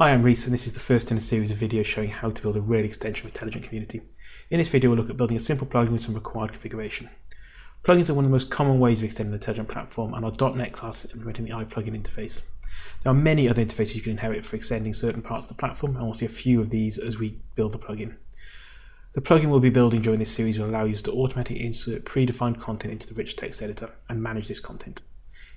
Hi, I'm Reese, and this is the first in a series of videos showing how to build a real extension for Telligent Community. In this video, we'll look at building a simple plugin with some required configuration. Plugins are one of the most common ways of extending the Telligent platform, and our .NET class is implementing the IPlugin interface. There are many other interfaces you can inherit for extending certain parts of the platform, and we'll see a few of these as we build the plugin. The plugin we'll be building during this series will allow users to automatically insert predefined content into the rich text editor and manage this content.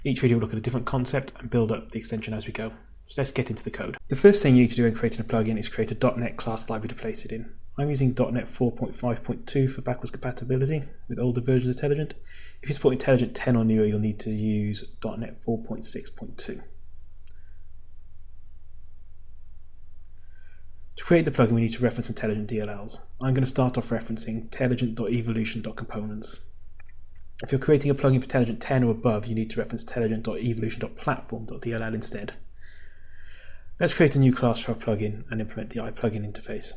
Each video will look at a different concept and build up the extension as we go. So let's get into the code. The first thing you need to do in creating a plugin is create a .NET class library to place it in. I'm using .NET 4.5.2 for backwards compatibility with older versions of Telligent. If you're supporting Telligent 10 or newer, you'll need to use .NET 4.6.2. To create the plugin, we need to reference some Telligent DLLs. I'm going to start off referencing telligent.evolution.components. If you're creating a plugin for Telligent 10 or above, you need to reference telligent.evolution.platform.dll instead. Let's create a new class for our plugin and implement the IPlugin interface.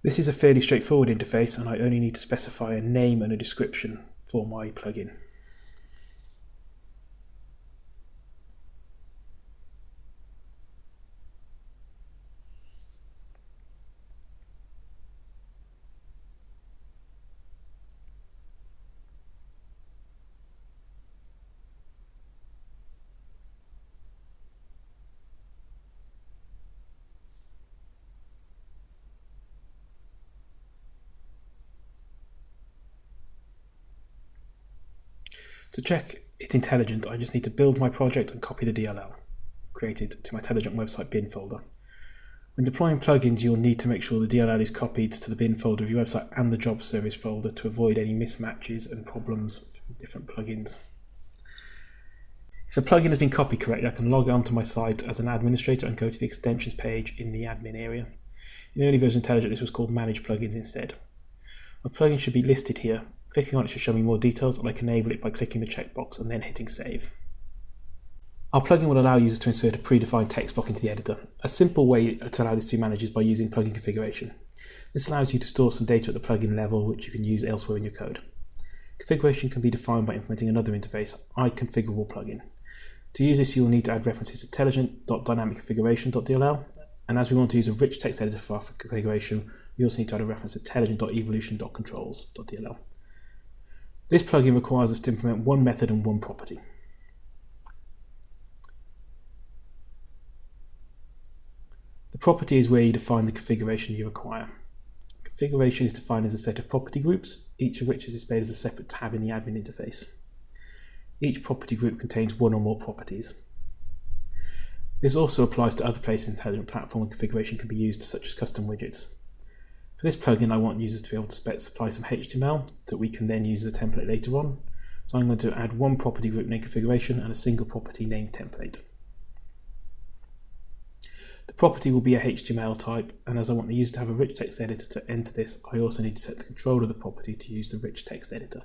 This is a fairly straightforward interface, and I only need to specify a name and a description for my plugin. To check it's intelligent, I just need to build my project and copy the DLL created to my Telligent website bin folder. When deploying plugins, you'll need to make sure the DLL is copied to the bin folder of your website and the job service folder to avoid any mismatches and problems from different plugins. If the plugin has been copied correctly, I can log on to my site as an administrator and go to the extensions page in the admin area. In the early version of Telligent, this was called Manage Plugins instead. My plugin should be listed here. Clicking on it should show me more details, and I can enable it by clicking the checkbox and then hitting save. Our plugin will allow users to insert a predefined text block into the editor. A simple way to allow this to be managed is by using plugin configuration. This allows you to store some data at the plugin level, which you can use elsewhere in your code. Configuration can be defined by implementing another interface, configurable plugin. To use this, you will need to add references to telligent.dynamicconfiguration.dll, and as we want to use a rich text editor for our configuration, we also need to add a reference to telligent.evolution.controls.dll. This plugin requires us to implement one method and one property. The property is where you define the configuration you require. Configuration is defined as a set of property groups, each of which is displayed as a separate tab in the admin interface. Each property group contains one or more properties. This also applies to other places in the Telligent platform where configuration can be used, such as custom widgets. For this plugin, I want users to be able to supply some HTML that we can then use as a template later on. So I'm going to add one property group name configuration and a single property name template. The property will be a HTML type, and as I want the user to have a rich text editor to enter this, I also need to set the control of the property to use the rich text editor.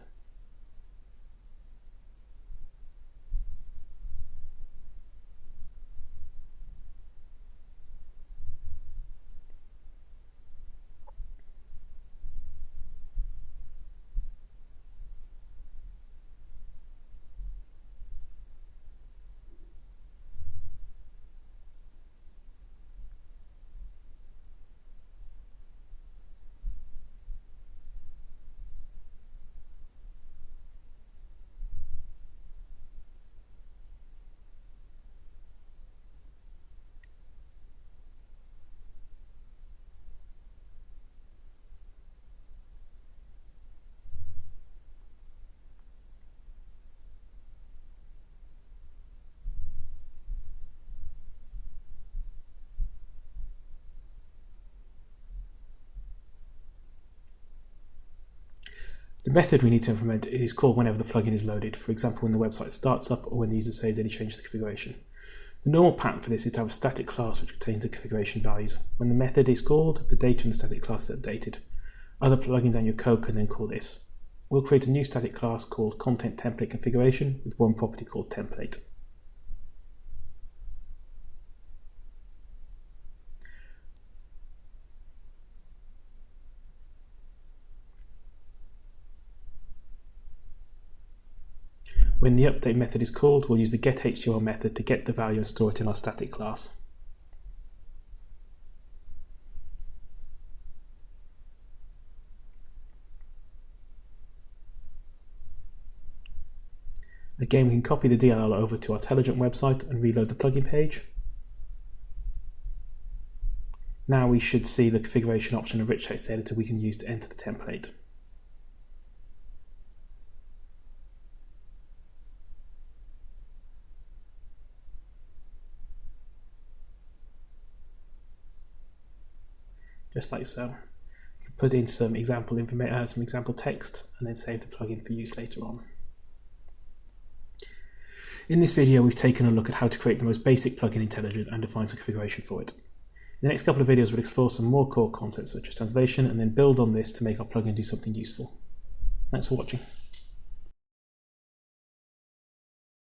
The method we need to implement is called whenever the plugin is loaded, for example when the website starts up or when the user saves any changes to the configuration. The normal pattern for this is to have a static class which contains the configuration values. When the method is called, the data in the static class is updated. Other plugins and your code can then call this. We'll create a new static class called content template configuration with one property called template. When the update method is called, we'll use the getHTML method to get the value and store it in our static class. Again, we can copy the DLL over to our Telligent website and reload the plugin page. Now we should see the configuration option of rich text editor we can use to enter the template. Just like so. You can put in some example text and then save the plugin for use later on. In this video, we've taken a look at how to create the most basic plugin in Telligent and define some configuration for it. In the next couple of videos, we'll explore some more core concepts such as translation and then build on this to make our plugin do something useful. Thanks for watching.